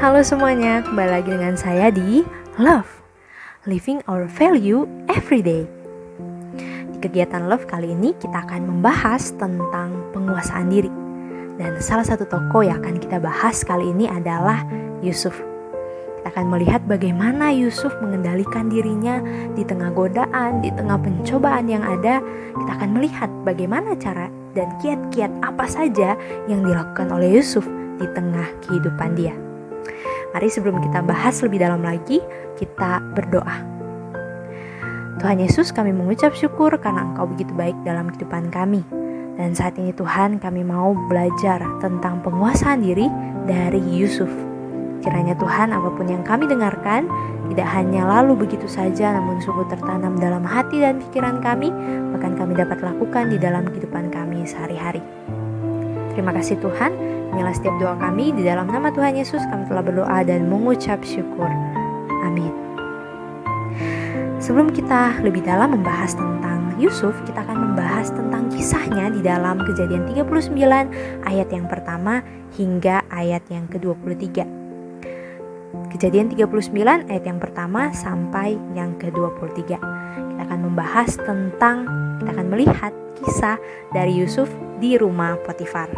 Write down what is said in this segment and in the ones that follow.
Halo semuanya, kembali lagi dengan saya di Love, Living Our Value Everyday. Di kegiatan Love kali ini kita akan membahas tentang penguasaan diri. Dan salah satu tokoh yang akan kita bahas kali ini adalah Yusuf. Kita akan melihat bagaimana Yusuf mengendalikan dirinya di tengah godaan, di tengah pencobaan yang ada. Kita akan melihat bagaimana cara dan kiat-kiat apa saja yang dilakukan oleh Yusuf di tengah kehidupan dia. Mari sebelum kita bahas lebih dalam lagi, kita berdoa. Tuhan Yesus, kami mengucap syukur karena Engkau begitu baik dalam kehidupan kami. Dan saat ini Tuhan, kami mau belajar tentang penguasaan diri dari Yusuf. Kiranya Tuhan, apapun yang kami dengarkan tidak hanya lalu begitu saja, namun sungguh tertanam dalam hati dan pikiran kami, bahkan kami dapat lakukan di dalam kehidupan kami sehari-hari. Terima kasih Tuhan, inilah setiap doa kami, di dalam nama Tuhan Yesus kami telah berdoa dan mengucap syukur. Amin. Sebelum kita lebih dalam membahas tentang Yusuf, kita akan membahas tentang kisahnya di dalam Kejadian 39 ayat yang pertama hingga ayat yang ke-23. Kejadian 39 ayat yang pertama sampai yang ke-23. Kita akan membahas tentang, kita akan melihat kisah dari Yusuf di rumah Potifar.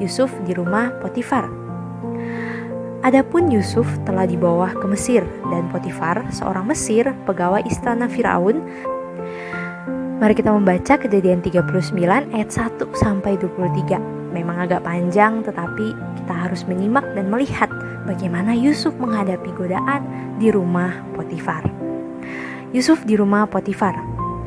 Yusuf di rumah Potifar. Adapun Yusuf telah dibawa ke Mesir, dan Potifar, seorang Mesir, pegawai istana Firaun. Mari kita membaca Kejadian 39 ayat 1 sampai 23. Memang agak panjang, tetapi kita harus menyimak dan melihat bagaimana Yusuf menghadapi godaan di rumah Potifar. Yusuf di rumah Potifar.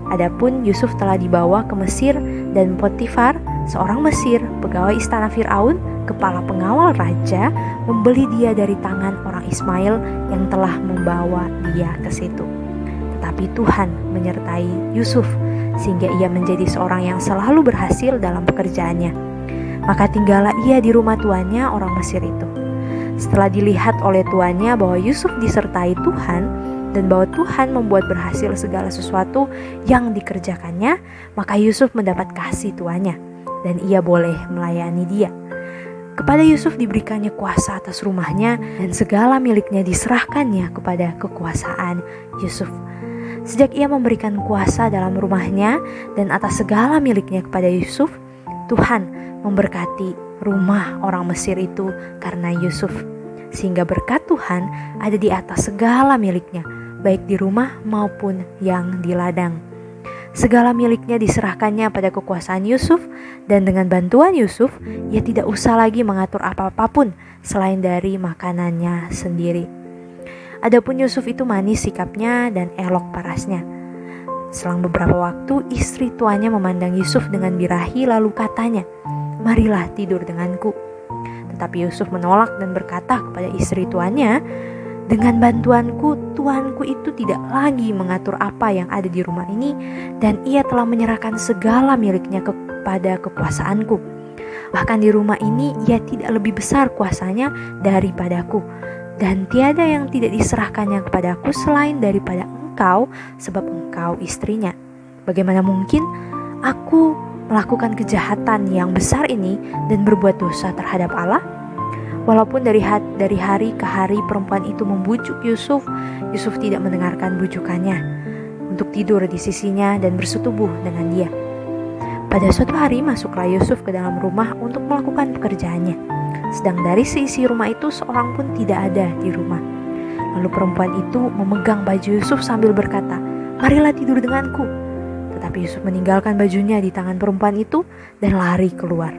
Adapun Yusuf telah dibawa ke Mesir, dan Potifar, seorang Mesir, pegawai istana Firaun, kepala pengawal raja, membeli dia dari tangan orang Ismail yang telah membawa dia ke situ. Tetapi Tuhan menyertai Yusuf, sehingga ia menjadi seorang yang selalu berhasil dalam pekerjaannya. Maka tinggallah ia di rumah tuannya, orang Mesir itu. Setelah dilihat oleh tuannya bahwa Yusuf disertai Tuhan, dan bahwa Tuhan membuat berhasil segala sesuatu yang dikerjakannya, maka Yusuf mendapat kasih tuannya, dan ia boleh melayani dia. Kepada Yusuf diberikannya kuasa atas rumahnya, dan segala miliknya diserahkannya kepada kekuasaan Yusuf. Sejak ia memberikan kuasa dalam rumahnya dan atas segala miliknya kepada Yusuf, Tuhan memberkati rumah orang Mesir itu karena Yusuf, sehingga berkat Tuhan ada di atas segala miliknya, baik di rumah maupun yang di ladang. Segala miliknya diserahkannya pada kekuasaan Yusuf, dan dengan bantuan Yusuf, ia tidak usah lagi mengatur apa-apapun selain dari makanannya sendiri. Adapun Yusuf itu manis sikapnya dan elok parasnya. Selang beberapa waktu, istri tuannya memandang Yusuf dengan birahi lalu katanya, "Marilah tidur denganku." Tetapi Yusuf menolak dan berkata kepada istri tuannya, "Dengan bantuanku, tuanku itu tidak lagi mengatur apa yang ada di rumah ini, dan ia telah menyerahkan segala miliknya kepada kekuasaanku. Bahkan di rumah ini ia tidak lebih besar kuasanya daripadaku, dan tiada yang tidak diserahkannya kepadaku selain daripada engkau, sebab engkau istrinya. Bagaimana mungkin aku melakukan kejahatan yang besar ini dan berbuat dosa terhadap Allah?" Walaupun dari hari ke hari perempuan itu membujuk Yusuf, Yusuf tidak mendengarkan bujukannya untuk tidur di sisinya dan bersetubuh dengan dia. Pada suatu hari masuklah Yusuf ke dalam rumah untuk melakukan pekerjaannya. Sedang dari seisi rumah itu seorang pun tidak ada di rumah. Lalu perempuan itu memegang baju Yusuf sambil berkata, "Marilah tidur denganku." Tetapi Yusuf meninggalkan bajunya di tangan perempuan itu dan lari keluar.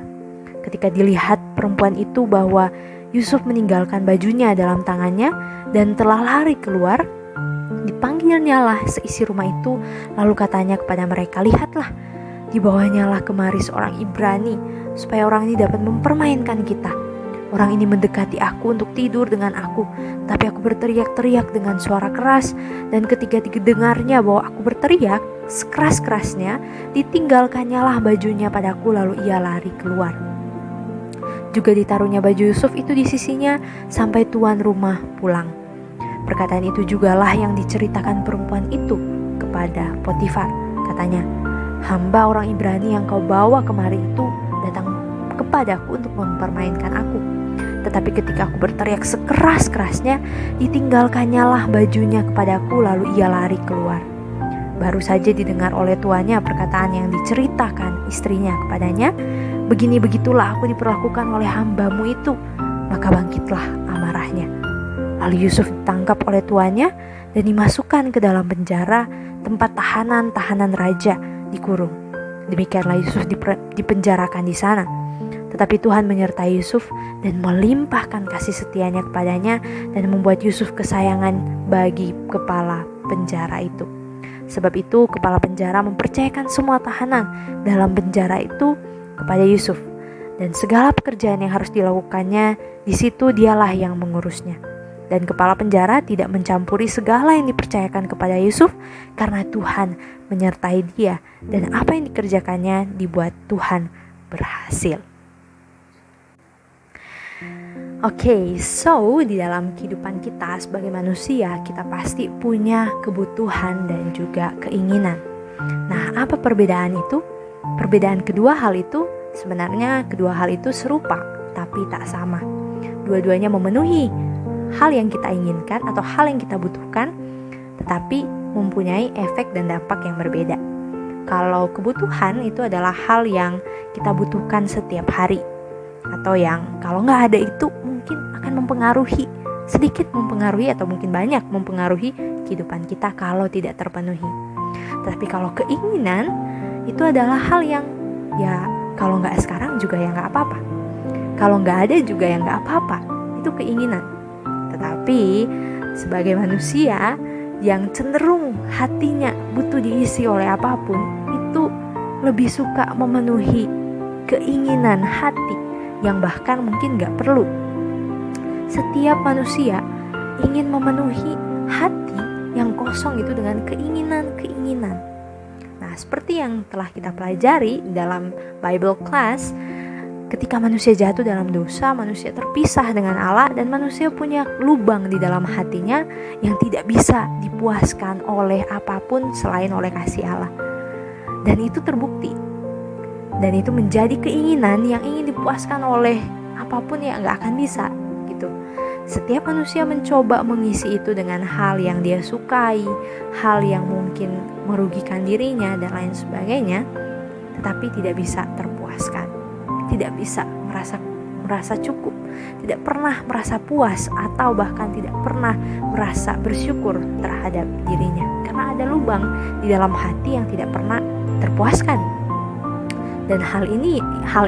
Ketika dilihat perempuan itu bahwa Yusuf meninggalkan bajunya dalam tangannya dan telah lari keluar, dipanggilnya lah seisi rumah itu, lalu katanya kepada mereka, "Lihatlah, dibawanya lah kemari seorang Ibrani, supaya orang ini dapat mempermainkan kita. Orang ini mendekati aku untuk tidur dengan aku, tapi aku berteriak-teriak dengan suara keras, dan ketika didengarnya bahwa aku berteriak sekeras-kerasnya, ditinggalkannya lah bajunya padaku, lalu ia lari keluar. Juga ditaruhnya baju Yusuf itu di sisinya sampai tuan rumah pulang." Perkataan itu jugalah yang diceritakan perempuan itu kepada Potifar. Katanya, "Hamba orang Ibrani yang kau bawa kemari itu datang kepadaku untuk mempermainkan aku. Tetapi ketika aku berteriak sekeras-kerasnya, ditinggalkannya lah bajunya kepadaku, lalu ia lari keluar. Baru saja didengar oleh tuannya perkataan yang diceritakan istrinya kepadanya, begini begitulah aku diperlakukan oleh hambamu itu. Maka bangkitlah amarahnya. Lalu Yusuf ditangkap oleh tuannya dan dimasukkan ke dalam penjara, tempat tahanan raja dikurung. Demikianlah Yusuf dipenjarakan di sana. Tetapi Tuhan menyertai Yusuf dan melimpahkan kasih setianya kepadanya dan membuat Yusuf kesayangan bagi kepala penjara itu. Sebab itu kepala penjara mempercayakan semua tahanan dalam penjara itu kepada Yusuf, dan segala pekerjaan yang harus dilakukannya di situ dialah yang mengurusnya. Dan kepala penjara tidak mencampuri segala yang dipercayakan kepada Yusuf karena Tuhan menyertai dia, dan apa yang dikerjakannya dibuat Tuhan berhasil. So di dalam kehidupan kita sebagai manusia, kita pasti punya kebutuhan dan juga keinginan. Nah, apa perbedaan itu? Perbedaan kedua hal itu serupa tapi tak sama. Dua-duanya memenuhi hal yang kita inginkan atau hal yang kita butuhkan, tetapi mempunyai efek dan dampak yang berbeda. Kalau kebutuhan itu adalah hal yang kita butuhkan setiap hari, atau yang kalau nggak ada itu mungkin akan sedikit mempengaruhi atau mungkin banyak mempengaruhi kehidupan kita kalau tidak terpenuhi. Tapi kalau keinginan itu adalah hal yang ya kalau nggak sekarang juga ya nggak apa-apa, kalau nggak ada juga ya nggak apa-apa, itu keinginan. Tetapi sebagai manusia yang cenderung hatinya butuh diisi oleh apapun, itu lebih suka memenuhi keinginan hati yang bahkan mungkin gak perlu. Setiap manusia ingin memenuhi hati yang kosong itu dengan keinginan-keinginan. Nah, seperti yang telah kita pelajari dalam Bible class, ketika manusia jatuh dalam dosa, manusia terpisah dengan Allah dan manusia punya lubang di dalam hatinya yang tidak bisa dipuaskan oleh apapun selain oleh kasih Allah. Dan itu terbukti. Dan itu menjadi keinginan yang ingin dipuaskan oleh apapun yang gak akan bisa gitu. Setiap manusia mencoba mengisi itu dengan hal yang dia sukai, hal yang mungkin merugikan dirinya dan lain sebagainya, tetapi tidak bisa terpuaskan, tidak bisa merasa cukup, tidak pernah merasa puas, atau bahkan tidak pernah merasa bersyukur terhadap dirinya, karena ada lubang di dalam hati yang tidak pernah terpuaskan. Dan hal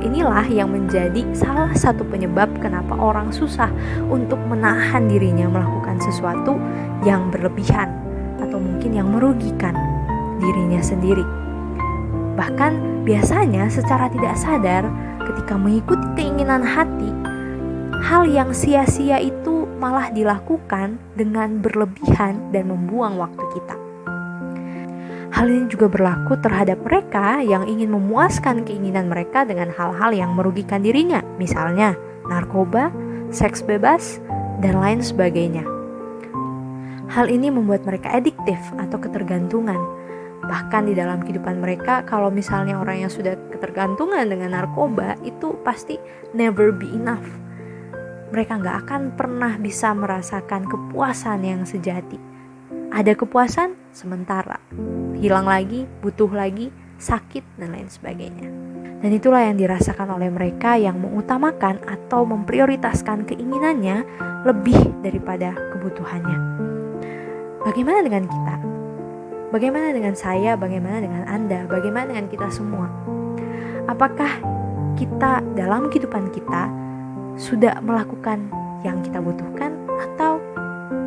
inilah yang menjadi salah satu penyebab kenapa orang susah untuk menahan dirinya melakukan sesuatu yang berlebihan atau mungkin yang merugikan dirinya sendiri. Bahkan biasanya secara tidak sadar ketika mengikuti keinginan hati, hal yang sia-sia itu malah dilakukan dengan berlebihan dan membuang waktu kita. Hal ini juga berlaku terhadap mereka yang ingin memuaskan keinginan mereka dengan hal-hal yang merugikan dirinya, misalnya narkoba, seks bebas, dan lain sebagainya. Hal ini membuat mereka adiktif atau ketergantungan. Bahkan di dalam kehidupan mereka, kalau misalnya orang yang sudah ketergantungan dengan narkoba, itu pasti never be enough. Mereka gak akan pernah bisa merasakan kepuasan yang sejati. Ada kepuasan sementara, hilang lagi, butuh lagi, sakit, dan lain sebagainya. Dan itulah yang dirasakan oleh mereka yang mengutamakan atau memprioritaskan keinginannya lebih daripada kebutuhannya. Bagaimana dengan kita? Bagaimana dengan saya? Bagaimana dengan Anda? Bagaimana dengan kita semua? Apakah kita dalam kehidupan kita sudah melakukan yang kita butuhkan, atau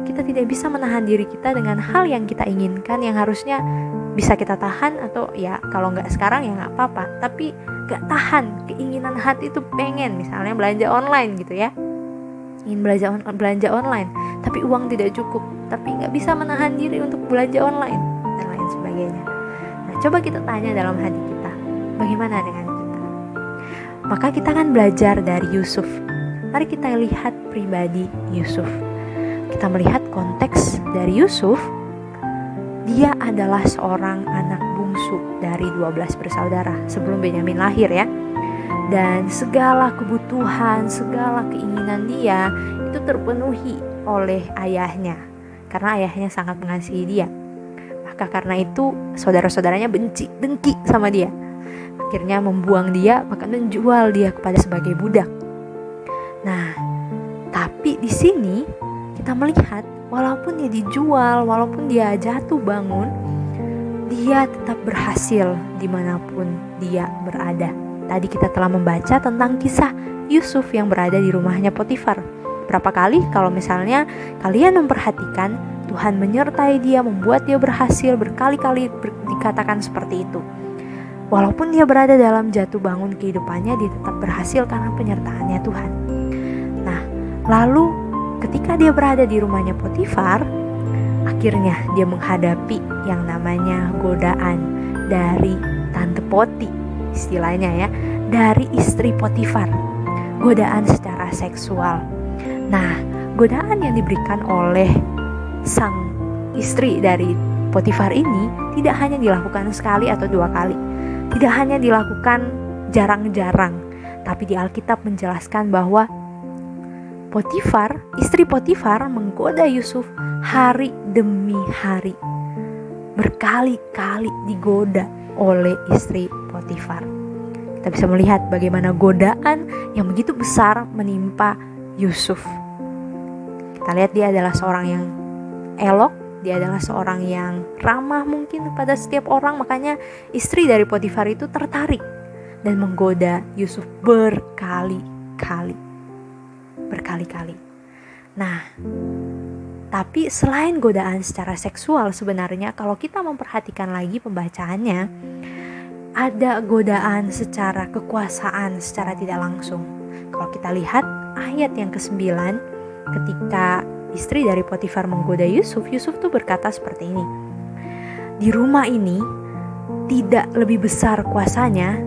kita tidak bisa menahan diri kita dengan hal yang kita inginkan yang harusnya bisa kita tahan, atau ya kalau nggak sekarang ya nggak apa-apa, tapi nggak tahan keinginan hati itu pengen misalnya belanja online gitu ya, ingin belanja online tapi uang tidak cukup, tapi nggak bisa menahan diri untuk belanja online dan lain sebagainya. Nah, coba kita tanya dalam hati kita, bagaimana dengan kita? Maka kita akan belajar dari Yusuf. Mari kita lihat pribadi Yusuf. Kita melihat konteks dari Yusuf. Dia adalah seorang anak bungsu dari 12 bersaudara sebelum Benyamin lahir ya. dan segala kebutuhan, segala keinginan dia itu terpenuhi oleh ayahnya, karena ayahnya sangat mengasihi dia. Maka karena itu saudara-saudaranya dengki sama dia, akhirnya membuang dia, bahkan menjual dia kepada sebagai budak. Nah, tapi di sini kita melihat walaupun dia dijual, walaupun dia jatuh bangun, dia tetap berhasil dimanapun dia berada. Tadi kita telah membaca tentang kisah Yusuf yang berada di rumahnya Potifar. Berapa kali kalau misalnya kalian memperhatikan, Tuhan menyertai dia, membuat dia berhasil, berkali-kali dikatakan seperti itu. Walaupun dia berada dalam jatuh bangun kehidupannya, dia tetap berhasil karena penyertaannya Tuhan. Nah, lalu ketika dia berada di rumahnya Potifar, akhirnya dia menghadapi yang namanya godaan dari Tante Poti, istilahnya ya, dari istri Potifar. Godaan secara seksual. Nah, godaan yang diberikan oleh sang istri dari Potifar ini tidak hanya dilakukan sekali atau dua kali, tidak hanya dilakukan jarang-jarang, tapi di Alkitab menjelaskan bahwa Potifar, istri Potifar menggoda Yusuf hari demi hari, berkali-kali digoda oleh istri Potifar. Kita bisa melihat bagaimana godaan yang begitu besar menimpa Yusuf. Kita lihat dia adalah seorang yang elok, dia adalah seorang yang ramah mungkin pada setiap orang, makanya istri dari Potifar itu tertarik dan menggoda Yusuf berkali-kali. Nah, tapi selain godaan secara seksual, sebenarnya kalau kita memperhatikan lagi pembacaannya, ada godaan secara kekuasaan secara tidak langsung. Kalau kita lihat ayat yang ke-9, ketika istri dari Potifar menggoda Yusuf, Yusuf tuh berkata seperti ini, di rumah ini tidak lebih besar kuasanya,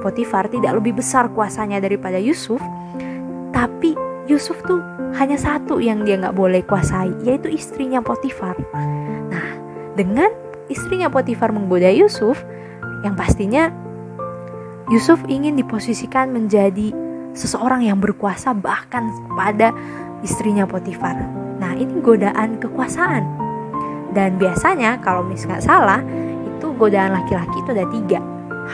Potifar tidak lebih besar kuasanya daripada Yusuf, tapi Yusuf tuh hanya satu yang dia gak boleh kuasai, yaitu istrinya Potifar. Nah, dengan istrinya Potifar menggoda Yusuf, yang pastinya Yusuf ingin diposisikan menjadi seseorang yang berkuasa bahkan pada istrinya Potifar. Nah, ini godaan kekuasaan. Dan biasanya kalau misalnya salah, itu godaan laki-laki itu ada 3,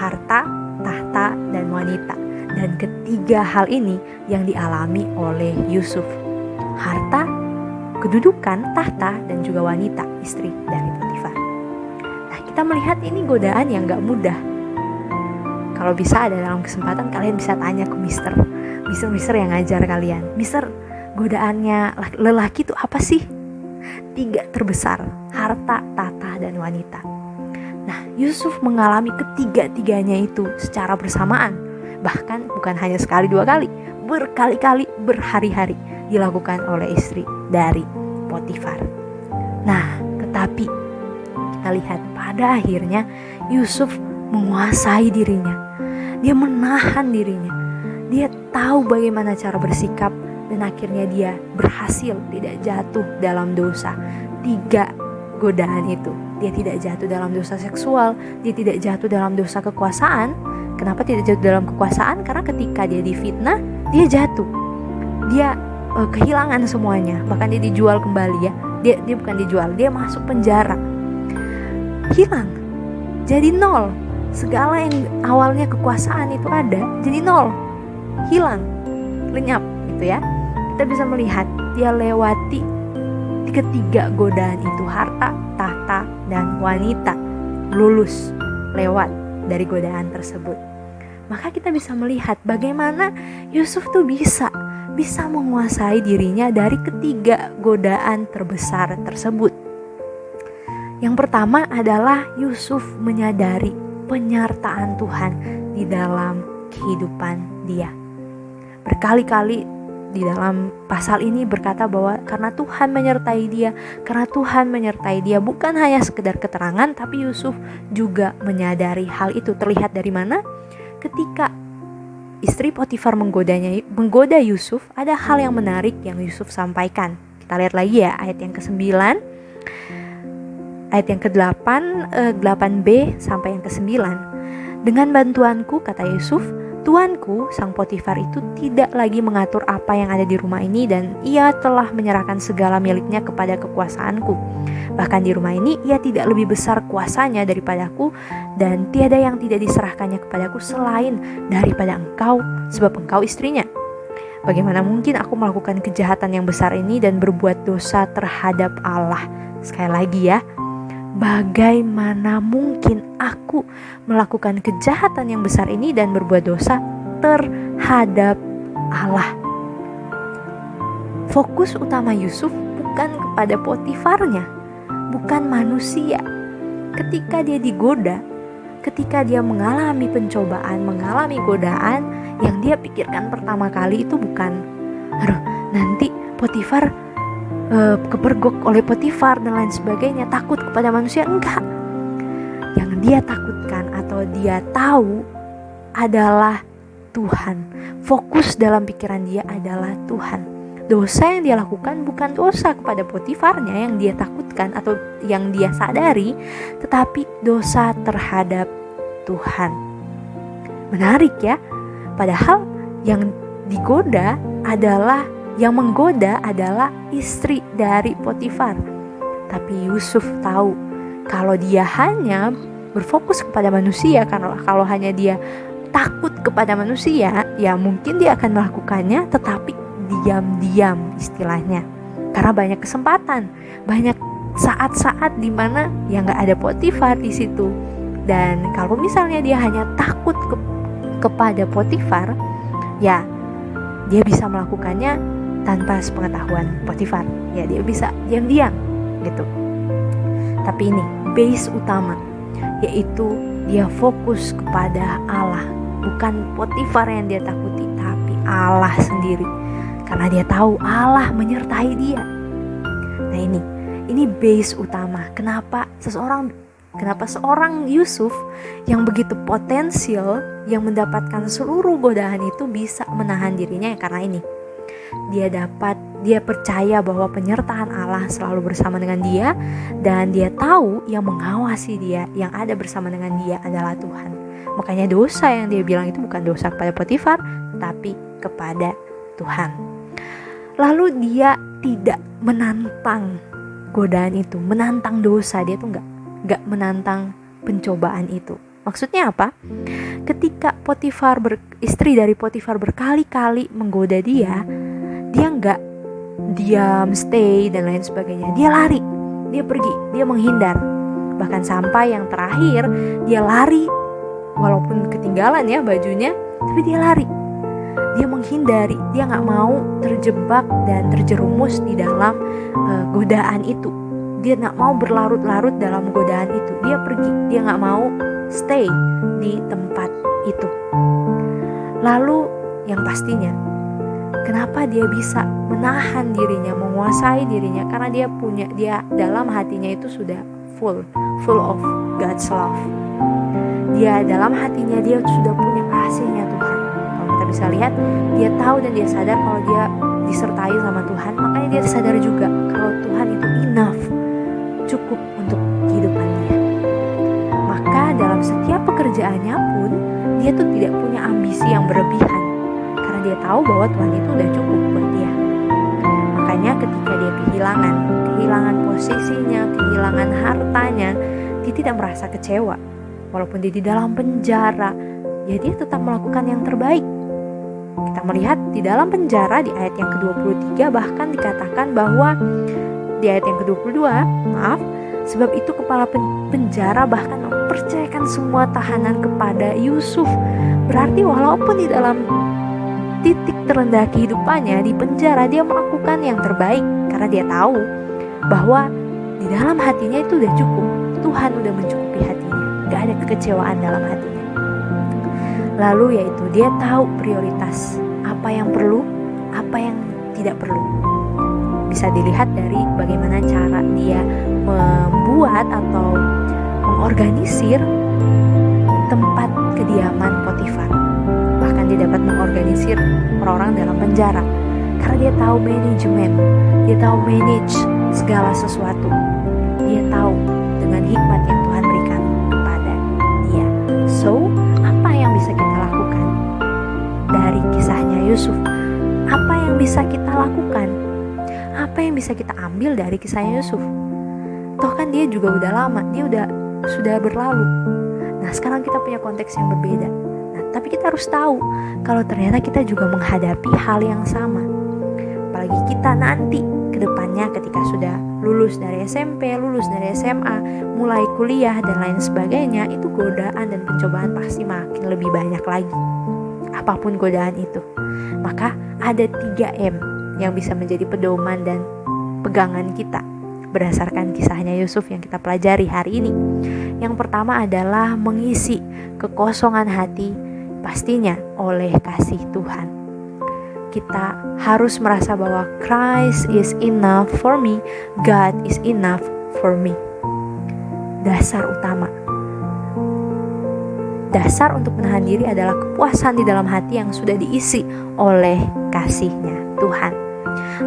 harta, tahta, dan wanita. Dan ketiga hal ini yang dialami oleh Yusuf. Harta, kedudukan, tahta, dan juga wanita, istri dari Potifar. Nah, kita melihat ini godaan yang gak mudah. Kalau bisa ada dalam kesempatan kalian bisa tanya ke Mister yang ngajar kalian, Mister, godaannya lelaki itu apa sih? 3 terbesar, harta, tahta, dan wanita. Nah, Yusuf mengalami ketiga-tiganya itu secara bersamaan. Bahkan bukan hanya sekali 2 kali, berkali-kali, berhari-hari dilakukan oleh istri dari Potifar. Nah, tetapi kita lihat pada akhirnya Yusuf menguasai dirinya. Dia menahan dirinya. Dia tahu bagaimana cara bersikap dan akhirnya dia berhasil tidak jatuh dalam dosa. 3 godaan itu. Dia tidak jatuh dalam dosa seksual, dia tidak jatuh dalam dosa kekuasaan. Kenapa tidak jatuh dalam kekuasaan? Karena ketika dia difitnah, dia jatuh. Dia kehilangan semuanya, bahkan dia dijual kembali ya. Dia bukan dijual, dia masuk penjara. Hilang. Jadi 0. Segala yang awalnya kekuasaan itu ada, jadi 0. Hilang. Lenyap gitu ya. Kita bisa melihat dia lewati ketiga godaan itu, harta, tahta, dan wanita. Lulus lewat dari godaan tersebut. Maka kita bisa melihat bagaimana Yusuf tuh bisa menguasai dirinya dari ketiga godaan terbesar tersebut. Yang pertama adalah Yusuf menyadari penyertaan Tuhan di dalam kehidupan dia. Berkali-kali di dalam pasal ini berkata bahwa karena Tuhan menyertai dia, bukan hanya sekedar keterangan, tapi Yusuf juga menyadari hal itu. Terlihat dari mana? Ketika istri Potifar menggoda Yusuf, ada hal yang menarik yang Yusuf sampaikan. Kita lihat lagi ya ayat yang ke-9, ayat yang ke-8, 8b sampai yang ke-9. Dengan bantuanku, kata Yusuf, Tuanku, sang Potifar itu tidak lagi mengatur apa yang ada di rumah ini dan ia telah menyerahkan segala miliknya kepada kekuasaanku. Bahkan di rumah ini ia tidak lebih besar kuasanya daripadaku dan tiada yang tidak diserahkannya kepadaku selain daripada engkau, sebab engkau istrinya. Bagaimana mungkin aku melakukan kejahatan yang besar ini dan berbuat dosa terhadap Allah? Sekali lagi ya, bagaimana mungkin aku melakukan kejahatan yang besar ini dan berbuat dosa terhadap Allah? Fokus utama Yusuf bukan kepada Potifarnya, bukan manusia. Ketika dia digoda, ketika dia mengalami pencobaan, mengalami godaan, yang dia pikirkan pertama kali itu bukan, nanti Potifar kepergok oleh Potifar dan lain sebagainya, takut kepada manusia. Enggak. Yang dia takutkan atau dia tahu adalah Tuhan. Fokus dalam pikiran dia adalah Tuhan. Dosa yang dia lakukan bukan dosa kepada Potifarnya yang dia takutkan atau yang dia sadari, tetapi dosa terhadap Tuhan. Menarik ya. Padahal yang digoda adalah, yang menggoda adalah istri dari Potifar. Tapi Yusuf tahu kalau dia hanya berfokus kepada manusia, karena kalau hanya dia takut kepada manusia, ya mungkin dia akan melakukannya, tetapi diam-diam istilahnya. Karena banyak kesempatan, banyak saat-saat di mana ya nggak ada Potifar di situ. Dan kalau misalnya dia hanya takut kepada Potifar, ya dia bisa melakukannya tanpa sepengetahuan Potifar. Ya dia bisa diam-diam gitu. Tapi ini base utama, yaitu dia fokus kepada Allah. Bukan Potifar yang dia takuti, tapi Allah sendiri. Karena dia tahu Allah menyertai dia. Nah ini base utama. Kenapa seorang Yusuf yang begitu potensial, yang mendapatkan seluruh godaan itu bisa menahan dirinya, ya karena ini. Dia percaya bahwa penyertaan Allah selalu bersama dengan dia, dan dia tahu yang mengawasi dia, yang ada bersama dengan dia adalah Tuhan. Makanya dosa yang dia bilang itu bukan dosa kepada Potifar, tapi kepada Tuhan. Lalu dia tidak menantang godaan itu, menantang dosa. Dia tuh gak menantang pencobaan itu. Maksudnya apa? Ketika istri dari Potifar berkali-kali menggoda dia gak diam, stay dan lain sebagainya. Dia lari, dia pergi, dia menghindar. Bahkan sampai yang terakhir dia lari, walaupun ketinggalan ya bajunya, tapi dia lari. Dia menghindari, dia gak mau terjebak dan terjerumus di dalam godaan itu. Dia gak mau berlarut-larut dalam godaan itu. Dia pergi, dia gak mau stay di tempat itu. Lalu yang pastinya, kenapa dia bisa menahan dirinya, menguasai dirinya? Karena dia dalam hatinya itu sudah full of God's love. Dia dalam hatinya dia sudah punya kasihnya Tuhan. Kalau kita bisa lihat, dia tahu dan dia sadar kalau dia disertai sama Tuhan. Makanya dia sadar juga kalau Tuhan itu enough, cukup untuk kehidupan dia. Maka dalam setiap pekerjaannya pun dia tuh tidak punya ambisi yang berlebihan, karena dia tahu bahwa Tuhan itu udah cukup buat dia. Makanya ketika dia kehilangan posisinya, kehilangan hartanya, dia tidak merasa kecewa. Walaupun dia di dalam penjara, ya dia tetap melakukan yang terbaik. Kita melihat di dalam penjara di ayat yang ke-23 bahkan dikatakan bahwa di ayat yang ke-22, sebab itu kepala penjara bahkan mempercayakan semua tahanan kepada Yusuf. Berarti walaupun di dalam titik terendah kehidupannya di penjara, dia melakukan yang terbaik karena dia tahu bahwa di dalam hatinya itu udah cukup. Tuhan udah mencukupi hatinya, gak ada kekecewaan dalam hatinya. Lalu yaitu dia tahu prioritas, apa yang perlu, apa yang tidak perlu. Bisa dilihat dari bagaimana cara dia membuat atau mengorganisir tempat kediaman Potifar. Bahkan dia dapat mengorganisir orang-orang dalam penjara. Karena dia tahu manajemen, dia tahu manage segala sesuatu. Dia tahu dengan hikmat yang Tuhan berikan kepada dia. So, apa yang bisa kita lakukan? lakukan? Apa yang bisa kita ambil dari kisahnya Yusuf? Toh kan dia juga udah lama, dia sudah berlalu. Nah, sekarang kita punya konteks yang berbeda. Nah, tapi kita harus tahu kalau ternyata kita juga menghadapi hal yang sama. Apalagi kita nanti ke depannya ketika sudah lulus dari SMP, lulus dari SMA, mulai kuliah dan lain sebagainya, itu godaan dan pencobaan pasti makin lebih banyak lagi. Apapun godaan itu. Maka ada 3M yang bisa menjadi pedoman dan pegangan kita berdasarkan kisahnya Yusuf yang kita pelajari hari ini. Yang pertama adalah mengisi kekosongan hati pastinya oleh kasih Tuhan. Kita harus merasa bahwa Christ is enough for me, God is enough for me. Dasar utama. Dasar untuk menahan diri adalah kepuasan di dalam hati yang sudah diisi oleh kasih-Nya Tuhan.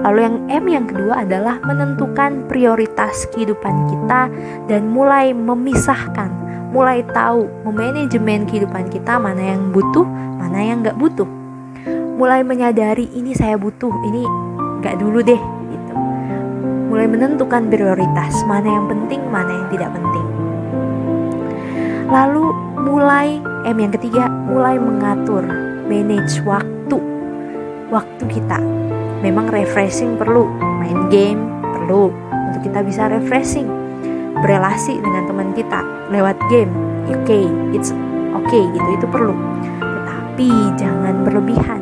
Lalu yang M yang kedua adalah menentukan prioritas kehidupan kita dan mulai memisahkan, mulai tahu memanajemen kehidupan kita, mana yang butuh, mana yang gak butuh. Mulai menyadari ini saya butuh, ini gak dulu deh gitu. Mulai menentukan prioritas, mana yang penting, mana yang tidak penting. Lalu mulai M yang ketiga, mulai mengatur, manage waktu kita. Memang refreshing perlu, main game perlu untuk kita bisa refreshing, berelasi dengan teman kita lewat game, it's okay gitu, itu perlu. Tetapi jangan berlebihan,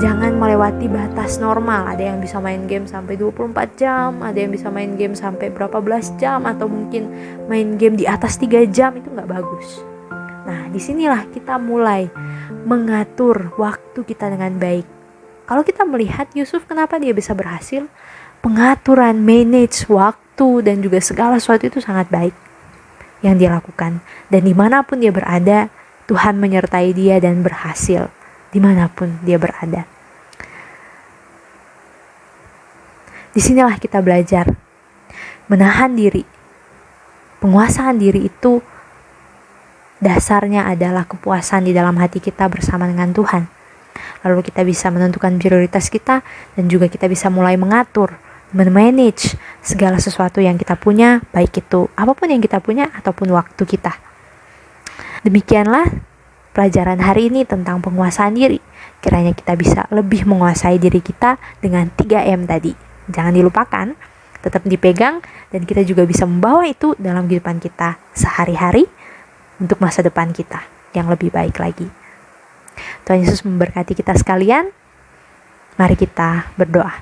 jangan melewati batas normal. Ada yang bisa main game sampai 24 jam, ada yang bisa main game sampai berapa belas jam, atau mungkin main game di atas 3 jam, itu gak bagus. Nah, disinilah kita mulai mengatur waktu kita dengan baik. Kalau kita melihat Yusuf, kenapa dia bisa berhasil? Pengaturan, manage waktu dan juga segala sesuatu itu sangat baik yang dia lakukan. Dan dimanapun dia berada, Tuhan menyertai dia dan berhasil dimanapun dia berada. Disinilah kita belajar menahan diri. Penguasaan diri itu dasarnya adalah kepuasan di dalam hati kita bersama dengan Tuhan. Lalu kita bisa menentukan prioritas kita dan juga kita bisa mulai mengatur, memanage segala sesuatu yang kita punya, baik itu apapun yang kita punya ataupun waktu kita. Demikianlah pelajaran hari ini tentang penguasaan diri. Kiranya kita bisa lebih menguasai diri kita dengan 3M tadi. Jangan dilupakan, tetap dipegang, dan kita juga bisa membawa itu dalam kehidupan kita sehari-hari untuk masa depan kita yang lebih baik lagi. Tuhan Yesus memberkati kita sekalian. Mari kita berdoa.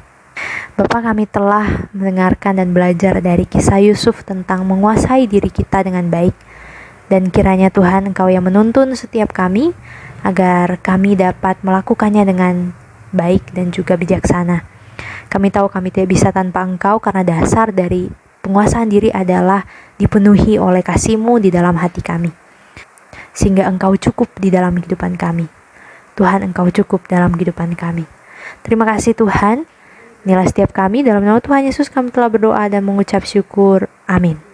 Bapa, kami telah mendengarkan dan belajar dari kisah Yusuf tentang menguasai diri kita dengan baik. Dan kiranya Tuhan, Engkau yang menuntun setiap kami agar kami dapat melakukannya dengan baik dan juga bijaksana. Kami tahu kami tidak bisa tanpa Engkau, karena dasar dari penguasaan diri adalah dipenuhi oleh kasih-Mu di dalam hati kami, sehingga Engkau cukup di dalam kehidupan kami. Tuhan, Engkau cukup dalam kehidupan kami. Terima kasih Tuhan. Inilah setiap kami, dalam nama Tuhan Yesus kami telah berdoa dan mengucap syukur. Amin.